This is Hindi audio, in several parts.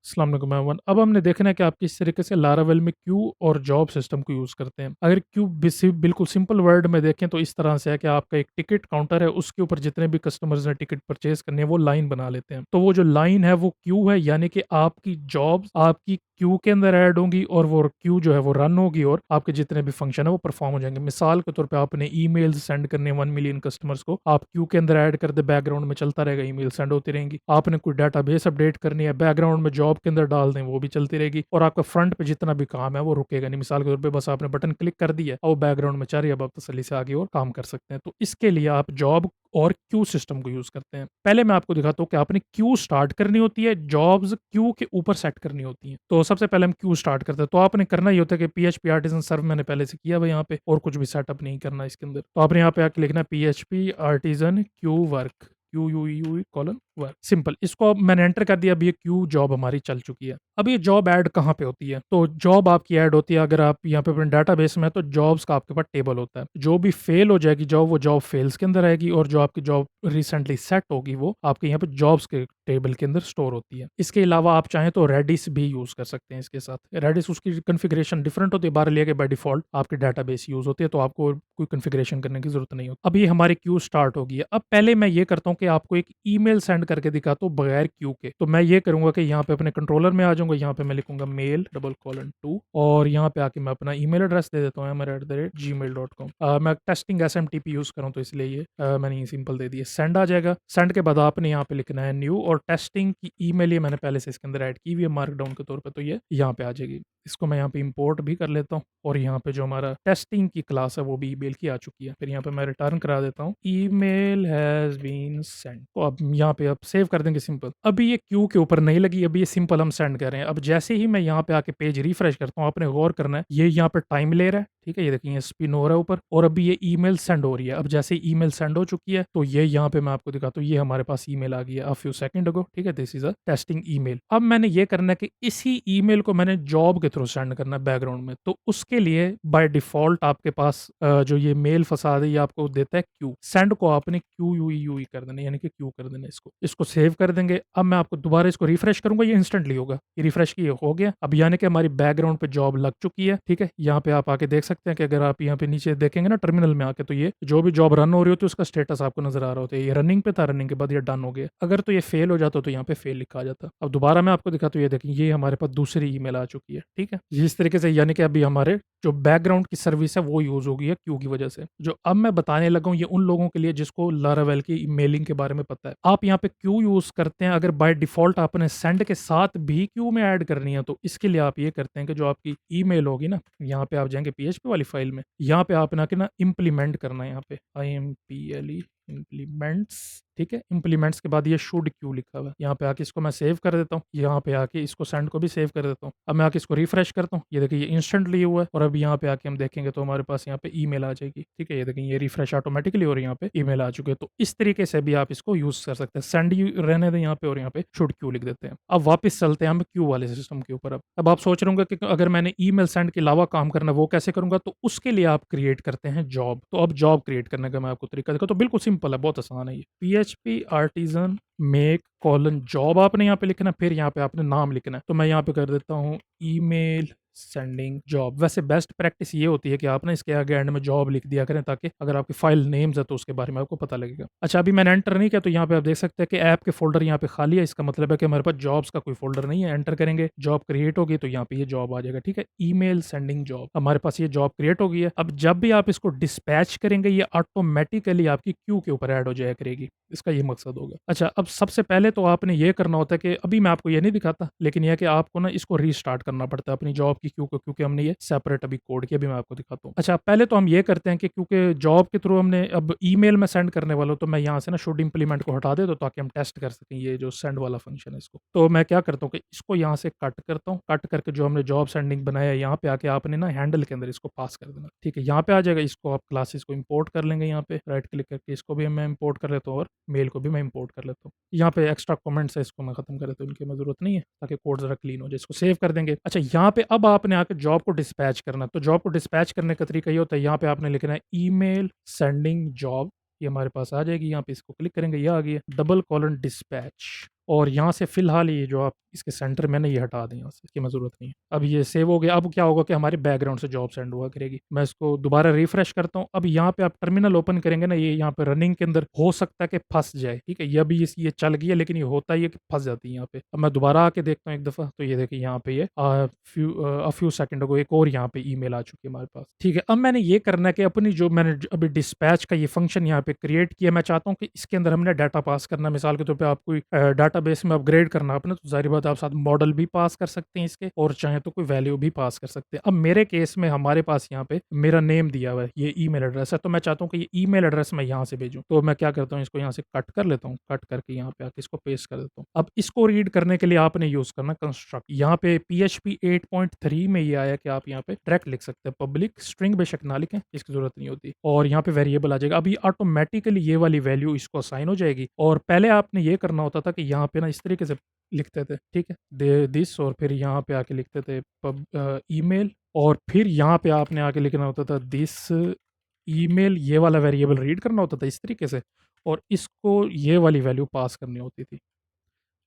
अस्सलाम वालेकुम एवरीवन। अब हमने देखना है कि आप किस तरीके से लारावेल में क्यू और जॉब सिस्टम को यूज़ करते हैं। अगर क्यू बिल्कुल सिंपल वर्ड में देखें तो इस तरह से है कि आपका एक टिकट काउंटर है, उसके ऊपर जितने भी कस्टमर्स ने टिकट परचेज़ करनी है वो लाइन बना लेते हैं। तो वो जो लाइन है वो क्यू है, यानी कि आपकी जॉब्स आपकी क्यू के अंदर ऐड होंगी और वो क्यू जो है वो रन होगी और आपके जितने भी फंक्शन है वो परफॉर्म हो जाएँगे। मिसाल के तौर पे आपने ईमेल्स सेंड करने हैं 1 मिलियन कस्टमर्स को, आप क्यू के अंदर ऐड कर दें, बैकग्राउंड में चलता रहेगा, ईमेल सेंड होती रहेंगी। आपने कोई डेटाबेस अपडेट करनी है, बैकग्राउंड में जॉब के अंदर डाल दें, वो भी चलती रहेगी और आपका फ्रंट पे जितना भी काम है वो रुकेगा नहीं। मिसाल के तौर पे बस आपने बटन क्लिक कर दिया और वो बैकग्राउंड में चल रही है, अब आप तसल्ली से आगे और काम कर सकते हैं। तो इसके लिए आप जॉब और क्यू सिस्टम को यूज़ करते हैं। पहले मैं आपको दिखाता हूँ कि आपने क्यू स्टार्ट करनी होती है, जॉब्स क्यू के ऊपर सेट करनी होती हैं। तो सबसे पहले हम क्यू स्टार्ट करते हैं। तो आपने करना ये होता है कि पीएचपी आर्टिज़न सर्व मैंने पहले से किया हुआ है यहाँ पे, और कुछ भी सेटअप नहीं करना इसके अंदर। तो आपने यहाँ पे आके लिखना है पीएचपी आर्टिज़न क्यू वर्क, QUE:वर्क, सिंपल। इसको अब मैंने एंटर कर दिया, अब ये क्यू जॉब हमारी चल चुकी है। अब ये जॉब ऐड कहाँ पे होती है? तो जॉब आपकी ऐड होती है, अगर आप यहाँ पे अपने डाटाबेस में है तो जॉब्स का आपके पास टेबल होता है। जो भी फेल हो जाएगी जॉब, वो जॉब फेल्स के अंदर आएगी, और जो आपकी जॉब रिसेंटली सेट होगी वो आपके यहाँ पे जॉब्स के टेबल के अंदर स्टोर होती है। इसके अलावा आप चाहें तो रेडिस भी यूज़ कर सकते हैं इसके साथ। रेडिस उसकी कॉन्फ़िगरेशन डिफरेंट होती है, बाहर लिया के बाय डिफ़ॉल्ट आपकी डाटाबेस यूज़ होती है, तो आपको कोई कॉन्फ़िगरेशन करने की ज़रूरत नहीं होती। अब ये हमारी क्यू स्टार्ट हो गई है। अब पहले मैं ये करता हूँ कि आपको एक ईमेल सेंड करके दिखाता हूँ बगैर क्यू के। तो मैं ये करूँगा कि यहाँ पे अपने कंट्रोलर में आ जाऊँगा, यहाँ पे मैं लिखूँगा mail:2 और यहाँ पे आके मैं अपना ईमेल एड्रेस दे देता हूँ amir@gmail.com। मैं टेस्टिंग एसएमटीपी यूज़ कर रहा हूँ तो इसलिए ये मैंने ये सिंपल दे दिया। सेंड आ जाएगा। सेंड के बाद आपने यहाँ पे लिखना है न्यू, और टेस्टिंग की ईमेल ये मैंने पहले से इसके अंदर ऐड की हुई है मार्कडाउन के तौर पे, तो ये यहाँ पे आ जाएगी। इसको मैं यहाँ पे इंपोर्ट भी कर लेता हूँ, और यहाँ पे जो हमारा टेस्टिंग की क्लास है वो भी ईमेल की आ चुकी है। फिर यहाँ पे मैं रिटर्न करा देता हूँ ईमेल हैज़ बीन सेंड। तो अब यहाँ पे आप सेव कर देंगे सिंपल। अभी ये क्यू के ऊपर नहीं लगी, अभी ये सिंपल हम सेंड कर रहे हैं। अब जैसे ही मैं यहाँ पे आके पेज रिफ्रेश करता हूँ, आपने गौर करना है ये यहाँ पे टाइम ले रहा है, ठीक है, ये देखिए ये स्पिन हो रहा है ऊपर, और अभी ये ईमेल सेंड हो रही है। अब जैसे ईमेल सेंड हो चुकी है तो ये यहाँ पे मैं आपको दिखाता हूँ, ये हमारे पास ईमेल आ गई है अ फ्यू सेकंड अगो, ठीक है, this is a testing email. अब मैंने ये करना है कि इसी ईमेल को मैंने जॉब के थ्रू सेंड करना है बैकग्राउंड में। तो उसके लिए बाय डिफॉल्ट आपके पास जो ये मेल फसाद है ये आपको देता है क्यू। सेंड को आपने QUE कर देना, यानी कि क्यू कर देना। इसको सेव कर देंगे। अब मैं आपको दोबारा इसको रिफ्रेश करूंगा, ये इंस्टेंटली होगा। ये रिफ्रेश की हो गया। अब यानी कि हमारी बैकग्राउंड पे जॉब लग चुकी है, ठीक है। यहाँ पे आप आके देख सकते हैं कि अगर आप यहाँ पे नीचे देखेंगे ना टर्मिनल में आके, तो ये जो भी जॉब रन हो रही होती है उसका स्टेटस आपको नजर आ रहा होता है। ये रनिंग पे था, रनिंग के बाद ये डन हो गया। अगर तो ये फेल हो जाता तो यहाँ पे फेल लिखा आ जाता। अब दोबारा मैं आपको दिखाता हूँ, ये देखिए ये हमारे पास दूसरी ईमेल आ चुकी है, ठीक है। इस तरीके से यानी कि अभी हमारे जो बैकग्राउंड की सर्विस है वो यूज हो गई है क्यू की वजह से। जो अब मैं बताने लगा हूँ ये उन लोगों के लिए जिसको लारावेल की मेलिंग के बारे में पता है। आप यहाँ पे क्यू यूज करते हैं अगर बाय डिफॉल्ट आपने सेंड के साथ भी क्यू में ऐड करनी है, तो इसके लिए आप ये करते हैं कि जो आपकी ईमेल होगी ना, यहाँ पे आप जाएंगे पीएचपी वाली फाइल में, यहाँ पे आपने आके ना इम्प्लीमेंट करना है, यहाँ पे IMPLE इम्प्लीमेंट्स, ठीक है। इम्प्लीमेंट्स के बाद ये शुड क्यू लिखा हुआ है, यहाँ पे आके इसको मैं सेव कर देता हूँ। यहाँ पे आके इसको सेंड को भी सेव कर देता हूँ। अब मैं आके इसको रिफ्रेश करता हूँ, ये देखिए ये इंस्टेंटली हुआ है। और अब यहाँ पे आके हम देखेंगे तो हमारे पास यहाँ पे ईमेल आ जाएगी, ठीक है। ये देखिए ये रिफ्रेश ऑटोमेटिकली और यहाँ पे ईमेल आ चुके हैं। तो इस तरीके से भी आप इसको यूज कर सकते हैं। सेंड रहने दें यहाँ पे और यहाँ पे शुड क्यू लिख देते हैं। अब वापस चलते हैं हम क्यू वाले सिस्टम के ऊपर। अब आप सोच रहे होंगे कि अगर मैंने ईमेल सेंड के अलावा काम करना है वो कैसे करूंगा, तो उसके लिए आप क्रिएट करते हैं जॉब। तो अब जॉब क्रिएट करने का मैं आपको तरीका दिखा, तो बिल्कुल सिंपल है, बहुत आसान है ये। PHP artisan make colon job आपने यहाँ पे लिखना है, फिर यहाँ पे आपने नाम लिखना है। तो मैं यहाँ पे कर देता हूँ ईमेल सेंडिंग जॉब। वैसे बेस्ट प्रैक्टिस ये होती है कि आप ना इसके आगे एंड में जॉब लिख दिया करें, ताकि अगर आपकी फाइल नेम्स है तो उसके बारे में आपको पता लगेगा। अच्छा, अभी मैंने एंटर नहीं किया तो यहाँ पे आप देख सकते हैं कि ऐप के फोल्डर यहाँ पे खाली है। इसका मतलब है कि हमारे पास जॉब्स का कोई फोल्डर नहीं है। एंटर करेंगे, जॉब क्रिएट होगी तो यहाँ पे ये जॉब आ जाएगा, ठीक है। ईमेल सेंडिंग जॉब, हमारे पास ये जॉब क्रिएट हो गई है। अब जब भी आप इसको डिस्पैच करेंगे ये ऑटोमेटिकली आपकी क्यू के ऊपर ऐड हो जाया करेगी। इसका ये मकसद होगा। अच्छा, अब सबसे पहले तो आपने ये करना होता है कि अभी मैं आपको ये नहीं दिखाता, लेकिन यह कि आपको ना इसको रीस्टार्ट करना पड़ता है अपनी जॉब की क्यू को, क्योंकि हमने ये सेपरेट अभी कोड किया। अभी मैं आपको दिखाता हूँ। अच्छा, पहले तो हम ये करते हैं कि क्योंकि जॉब के थ्रू हमने अब ईमेल में सेंड करने वाला हूं, तो मैं यहाँ से ना शुड इंप्लीमेंट को हटा देता हूं ताकि हम टेस्ट कर सकें ये जो सेंड वाला फंक्शन है इसको। तो मैं क्या करता हूँ कि इसको यहाँ से कट करता हूँ। कट करके जो हमने जॉब सेंडिंग बनाया है यहाँ पे आके आपने ना हैंडल के अंदर इसको पास कर देना, ठीक है। यहाँ पे आ जाएगा। इसको आप क्लासेस को इंपोर्ट कर लेंगे, यहाँ पे राइट क्लिक करके इसको भी मैं इंपोर्ट कर लेता हूँ और मेल को भी मैं इंपोर्ट कर लेता हूँ। यहाँ पे एक्स्ट्रा कमेंट्स है, इसको मैं खत्म कर देता हूँ, इनकी मैं जरूरत नहीं है, ताकि कोड जरा क्लीन हो जाए। इसको सेव कर देंगे। अच्छा, यहाँ पे अब आपने आके जॉब को डिस्पैच करना। तो जॉब को डिस्पैच करने का तरीका ये होता है, यहाँ पे आपने लिखना है ईमेल सेंडिंग जॉब। ये हमारे पास आ जाएगी। यहाँ पे इसको क्लिक करेंगे, ये आ गई है, डबल कॉलन डिस्पैच। और यहाँ से फिलहाल ये जो आप इसके सेंटर मैंने ये हटा दें यहाँ से, इसकी हमें ज़रूरत नहीं है। अब ये सेव हो गया। अब क्या होगा कि हमारे बैकग्राउंड से जॉब सेंड हुआ करेगी। मैं इसको दोबारा रिफ्रेश करता हूँ। अब यहाँ पे आप टर्मिनल ओपन करेंगे ना, ये यहाँ पे रनिंग के अंदर हो सकता है कि फंस जाए, ठीक है। ये अभी ये चल गई है, लेकिन ये होता ही है कि फंस जाती है यहाँ पे। अब मैं दोबारा आके देखता हूँ एक दफ़ा, तो ये देखिए यहाँ पे ये फ्यू सेकंड को एक और यहाँ पे ईमेल आ चुकी है हमारे पास, ठीक है। अब मैंने ये करना है कि अपनी जो मैंने अभी डिस्पैच का ये फंक्शन यहाँ पे क्रिएट किया, मैं चाहता हूँ कि इसके अंदर हमने डाटा पास करना। मिसाल के तौर पे आपको डाटाबेस में अपग्रेड करना आपने, तो जाहिर बात है आप साथ मॉडल भी पास कर सकते हैं इसके, और चाहे तो कोई वैल्यू भी पास कर सकते हैं। अब मेरे केस में हमारे पास यहाँ पे मेरा नेम दिया हुआ है, ये ईमेल एड्रेस है, तो मैं चाहता हूँ कि ये ईमेल एड्रेस मैं यहाँ से भेजूँ। तो मैं क्या करता हूँ, इसको यहाँ से कट कर लेता हूँ, कट करके यहाँ पे आके इसको पेस्ट कर देता हूँ। अब इसको रीड करने के लिए आपने यूज करना कंस्ट्रक्ट। यहाँ पे PHP 8.3 में ये आया कि आप यहाँ पे डायरेक्ट लिख सकते हैं, पब्लिक स्ट्रिंग बेशक ना लिखें, इसकी जरूरत नहीं होती, और यहाँ पे वेरिएबल आ जाएगा। अभी ऑटोमेटिकली ये वाली वैल्यू इसको असाइन हो जाएगी। और पहले आपने ये करना होता था कि यहाँ पे ना इस तरीके से लिखते थे, ठीक है, दे दिस, और फिर यहाँ पे आके लिखते थे ईमेल, और फिर यहाँ पे आपने आके लिखना होता था दिस ईमेल, ये वाला वेरिएबल रीड करना होता था इस तरीके से, और इसको ये वाली वैल्यू पास करनी होती थी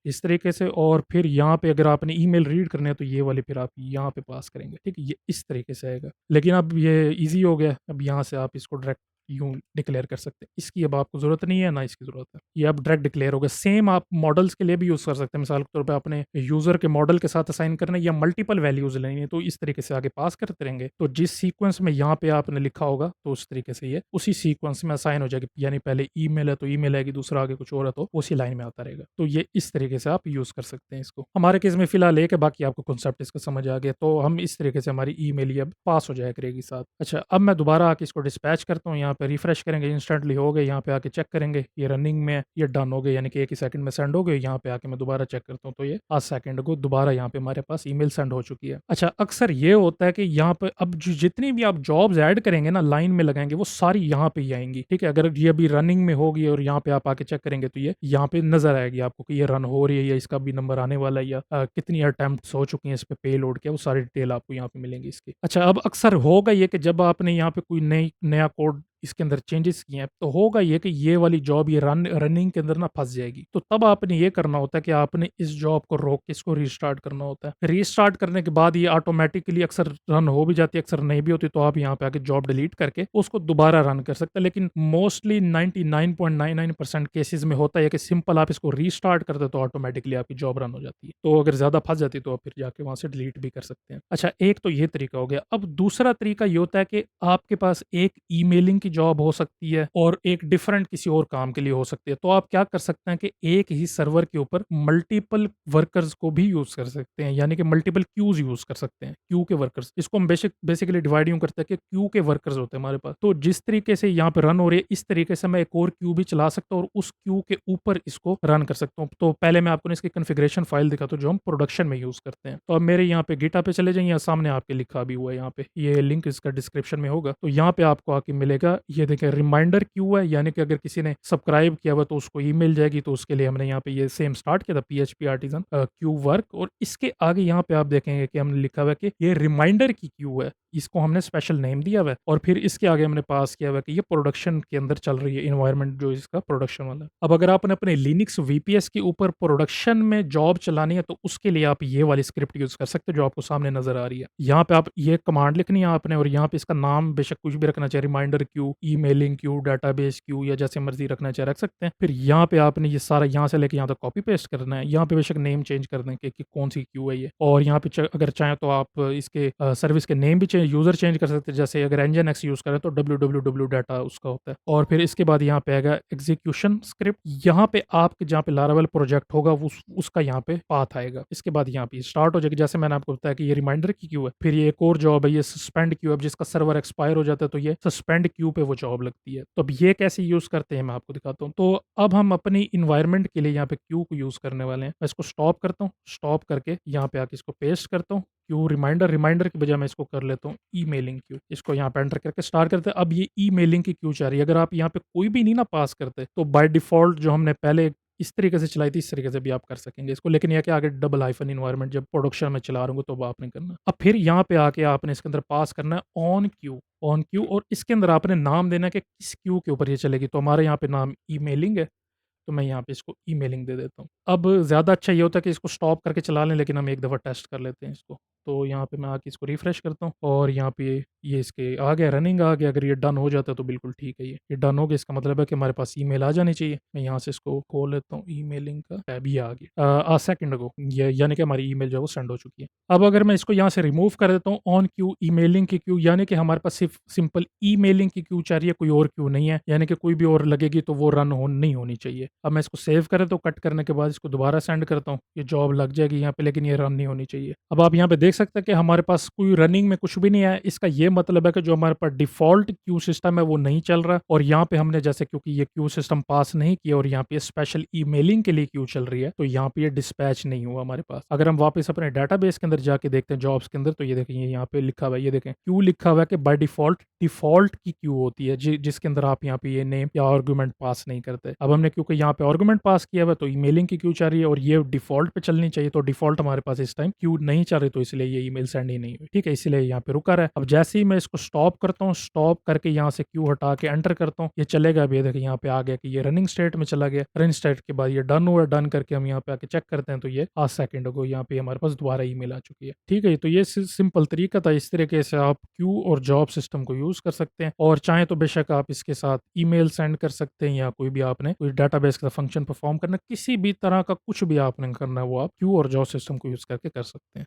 इस तरीके से। और फिर यहाँ पे अगर आपने ईमेल रीड करने हैं तो ये वाले फिर आप यहाँ पे पास करेंगे, ठीक है, ये इस तरीके से आएगा। लेकिन अब ये इजी हो गया, अब यहाँ से आप इसको डायरेक्ट यूं डिक्लेयर कर सकते हैं। इसकी अब आपको ज़रूरत नहीं है, ना इसकी ज़रूरत है, ये अब डायरेक्ट डिक्लेयर होगा। सेम आप मॉडल्स के लिए भी यूज़ कर सकते हैं। मिसाल के तौर पे आपने यूज़र के मॉडल के साथ असाइन करना है या मल्टीपल वैल्यूज़ लेनी है, तो इस तरीके से आगे पास करते रहेंगे। तो जिस सीक्वेंस में यहाँ पे आपने लिखा होगा, तो उस तरीके से ये उसी सीक्वेंस में असाइन हो जाएगी। यानी पहले ईमेल है तो ईमेल आएगी, दूसरा आगे कुछ और है तो उसी लाइन में आता रहेगा। तो ये इस तरीके से आप यूज़ कर सकते हैं इसको। हमारे केस में फिलहाल एक है, बाकी आपको कॉन्सेप्ट इसका समझ आ गया, तो हम इस तरीके से हमारी ईमेल ये अब पास हो जाया करेगी साथ। अच्छा, अब मैं दोबारा आके इसको डिस्पैच करता हूँ, यहाँ पे रिफ्रेश करेंगे, इंस्टेंटली हो गए। यहाँ पे आके चेक करेंगे, ये रनिंग में है, ये डन हो गए, यानी कि 1 ही सेकंड में सेंड हो गए। यहाँ पे आके मैं दोबारा चेक करता हूँ, तो ये 8 सेकंड को दोबारा यहाँ पे हमारे पास ईमेल सेंड हो चुकी है। अच्छा, अक्सर ये होता है कि यहाँ पे अब जितनी भी आप जॉब्स ऐड करेंगे ना, लाइन में लगाएंगे, वो सारी यहाँ पे ही आएंगी, ठीक है। अगर ये अभी रनिंग में होगी और यहाँ पे आप आके चेक करेंगे, तो ये यहाँ पे नजर आएगी आपको कि ये रन हो रही है, या इसका भी नंबर आने वाला है, या कितनी अटेम्प्ट्स हो चुकी हैं इस पे पे लोड के, वो सारी डिटेल आपको यहाँ पे मिलेंगी इसकी। अच्छा, अब अक्सर होगा ये कि जब आपने यहाँ पे कोई नया कोड इसके अंदर चेंजेस किए हैं, तो होगा ये कि ये वाली जॉब ये रनिंग के अंदर ना फंस जाएगी। तो तब आपने ये करना होता है कि आपने इस जॉब को रोक के इसको रीस्टार्ट करना होता है। रीस्टार्ट करने के बाद ये ऑटोमेटिकली अक्सर रन हो भी जाती है, अक्सर नहीं भी होती, तो आप यहाँ पे आके जॉब डिलीट करके उसको दोबारा रन कर सकते हैं। लेकिन मोस्टली 99.99% केसेस में होता है कि सिंपल आप इसको रीस्टार्ट करते तो ऑटोमेटिकली आपकी जॉब रन हो जाती है। तो अगर ज्यादा फंस जाती तो आप फिर जाके वहां से डिलीट भी कर सकते हैं। अच्छा, एक तो ये तरीका हो गया। अब दूसरा तरीका ये होता है कि आपके पास एक ईमेलिंग की जॉब हो सकती है और एक डिफरेंट किसी और काम के लिए हो सकती है। तो आप क्या कर सकते हैं कि एक ही सर्वर के ऊपर मल्टीपल वर्कर्स को भी यूज कर सकते हैं, यानी कि मल्टीपल क्यूज यूज कर सकते हैं, क्यू के वर्कर्स। इसको हम बेसिकली डिवाइड यूं करते हैं कि क्यू के वर्कर्स होते हैं हमारे पास। तो जिस तरीके से यहाँ पे रन हो रही है, इस तरीके से मैं एक और क्यू भी चला सकता हूँ और उस क्यू के ऊपर इसको रन कर सकता हूँ। तो पहले मैं आपको इसकी कॉन्फ़िगरेशन फाइल दिखाता हूँ जो हम प्रोडक्शन में यूज करते हैं। तो अब मेरे यहाँ पे गिटा पे चले जाइए, यहाँ सामने आपके लिखा भी हुआ है, यहाँ पे ये लिंक इसका डिस्क्रिप्शन में होगा। तो यहाँ पे आपको आके मिलेगा, ये देखें, रिमाइंडर क्यू है, यानी कि अगर किसी ने सब्सक्राइब किया हुआ तो उसको ईमेल जाएगी। तो उसके लिए हमने यहाँ पे ये सेम स्टार्ट किया था, PHP आर्टिजन क्यू वर्क। और इसके आगे यहाँ पे आप देखेंगे कि हमने लिखा हुआ है कि ये रिमाइंडर की क्यू है, इसको हमने स्पेशल नेम दिया हुआ है। और फिर इसके आगे हमने पास किया हुआ है कि ये प्रोडक्शन के अंदर चल रही है, इन्वायरमेंट जो इसका प्रोडक्शन वाला है। अब अगर आपने अपने लिनक्स VPS के ऊपर प्रोडक्शन में जॉब चलानी है, तो उसके लिए आप ये वाली स्क्रिप्ट यूज कर सकते हो जो आपको सामने नजर आ रही है। यहाँ पे आप ये कमांड लिखनी है आपने, और यहाँ पे इसका नाम बेशक कुछ भी रखना चाहिए, reminder queue, emailing queue, database queue, या जैसे मर्जी रखना चाहे रख सकते हैं। फिर यहाँ पे आपने ये सारा यहाँ से लेके यहाँ तक कॉपी पेस्ट करना है। यहाँ पे बेशक नेम चेंज कर दें कि कौन सी क्यू है ये। और यहाँ पे अगर चाहें तो आप इसके सर्विस के नेम भी यूजर चेंज कर सकते हैं। जैसे अगर nginx यूज करें तो www डाटा उसका होता है। और फिर इसके बाद यहाँ पे आएगा एग्जीक्यूशन स्क्रिप्ट। यहाँ पे आपके जहाँ पे लारावेल प्रोजेक्ट होगा उसका यहाँ पे पाथ आएगा। इसके बाद यहाँ पे स्टार्ट हो जाएगी। जैसे मैंने आपको बताया कि ये रिमाइंडर की क्यू है, फिर ये एक और जॉब है, ये सस्पेंड क्यू है, जिसका सर्वर एक्सपायर हो जाता है तो ये सस्पेंड क्यू पे वो जॉब लगती है। तो अब ये कैसे यूज करते हैं मैं आपको दिखाता हूँ। तो अब हम अपनी इन्वायरमेंट के लिए यहाँ पे क्यू को यूज करने वाले हैं। मैं इसको स्टॉप करता हूँ, स्टॉप करके यहाँ पे आके इसको पेस्ट करता हूँ। क्यू रिमाइंडर की बजाय मैं इसको कर लेता हूँ ईमेलिंग क्यू। इसको यहाँ पे एंटर करके स्टार्ट करते हैं। अब ये ईमेलिंग की क्यू चाह रही है। अगर आप यहाँ पे कोई भी नहीं ना पास करते, तो बाय डिफॉल्ट जो हमने पहले इस तरीके से चलाई थी, इस तरीके से भी आप कर सकेंगे इसको। लेकिन यह कि आगे डबल हाइफन इन्वायरमेंट जब प्रोडक्शन में चला रहा हूँ तो वो आपने करना। अब फिर यहाँ पे आके आपने इसके अंदर पास करना है ऑन क्यू, और इसके अंदर आपने नाम देना है कि किस क्यू के ऊपर ये चलेगी। तो हमारे यहाँ पे नाम ईमेलिंग है, तो मैं यहाँ पे इसको ईमेलिंग दे देता हूँ। अब ज़्यादा अच्छा ये होता है कि इसको स्टॉप करके चला लें, लेकिन हम एक दफ़ा टेस्ट कर लेते हैं इसको। तो यहाँ पे मैं आके इसको रिफ्रेश करता हूँ और यहाँ पे ये इसके आ गया, रनिंग आ गया। अगर ये डन हो जाता है तो बिल्कुल ठीक है। ये डन हो गया, इसका मतलब है कि हमारे पास ईमेल आ जानी चाहिए। मैं यहाँ से इसको खोल लेता हूँ, ईमेलिंग का टैब ये आ गया सेकंड अगो, ये यानी कि हमारी ईमेल जो है वो सेंड हो चुकी है। अब अगर मैं इसको यहाँ से रिमूव कर देता हूँ, ऑन क्यू ईमेलिंग की क्यू, यानी कि हमारे पास सिर्फ सिंपल ईमेलिंग की क्यू चाह रही है, कोई और क्यू नहीं है, यानी कि कोई भी और लगेगी तो वो रन हो नहीं होनी चाहिए। अब मैं इसको सेव कर देता हूँ, कट करने के बाद इसको दोबारा सेंड करता हूँ, ये जॉब लग जाएगी यहाँ पे, लेकिन ये रन नहीं होनी चाहिए। अब आप यहाँ पे देख सकते हैं कि हमारे पास कोई रनिंग में कुछ भी नहीं है। इसका ये मतलब है कि जो हमारे पास डिफॉल्ट क्यू सिस्टम है वो नहीं चल रहा, और यहाँ पे हमने जैसे क्योंकि ये क्यू सिस्टम पास नहीं किया और यहाँ पे स्पेशल ईमेलिंग के लिए क्यू चल रही है, तो यहाँ पे ये डिस्पैच नहीं हुआ हमारे पास। अगर हम वापस अपने डाटाबेस के अंदर जाके देखते हैं जॉब्स के अंदर, तो ये देखें, ये यहाँ पे लिखा हुआ है, ये देखें क्यू लिखा हुआ है कि बाय डिफॉल्ट की क्यू होती है जिसके अंदर आप यहाँ पे ये नेम या आर्गुमेंट पास नहीं करते। अब हमने क्योंकि यहाँ पे आर्गुमेंट पास किया हुआ है, तो ईमेलिंग की क्यू चाह रही है और ये डिफॉल्ट पे चलनी चाहिए, तो डिफॉल्ट हमारे पास इस टाइम क्यू नहीं चल रही, तो इसलिए ये ईमेल सेंड ही नहीं हुई। ठीक है, इसलिए यहाँ पे रुका रहा है। अब जैसे ही मैं इसको स्टॉप करता हूँ, स्टॉप करके यहाँ से क्यू हटा के एंटर करता हूँ, ये चलेगा। अभी देखिए यहाँ पे आ गया कि ये रनिंग स्टेट में चला गया। रनिंग स्टेट के बाद ये डन हुआ, डन करके हम यहाँ पे आके चेक करते हैं, तो ये 8 सेकंड को यहाँ पे हमारे पास दोबारा ईमेल आ चुकी है। ठीक है, तो ये सिंपल तरीका था। इस तरीके से आप क्यू और जॉब सिस्टम को यूज कर सकते हैं, और चाहे तो बेशक आप इसके साथ ईमेल सेंड कर सकते हैं, या कोई भी आपने कोई डाटाबेस का फंक्शन परफॉर्म करना, किसी भी तरह का कुछ भी आपने करना है वो आप क्यू और जॉब सिस्टम को यूज करके कर सकते हैं।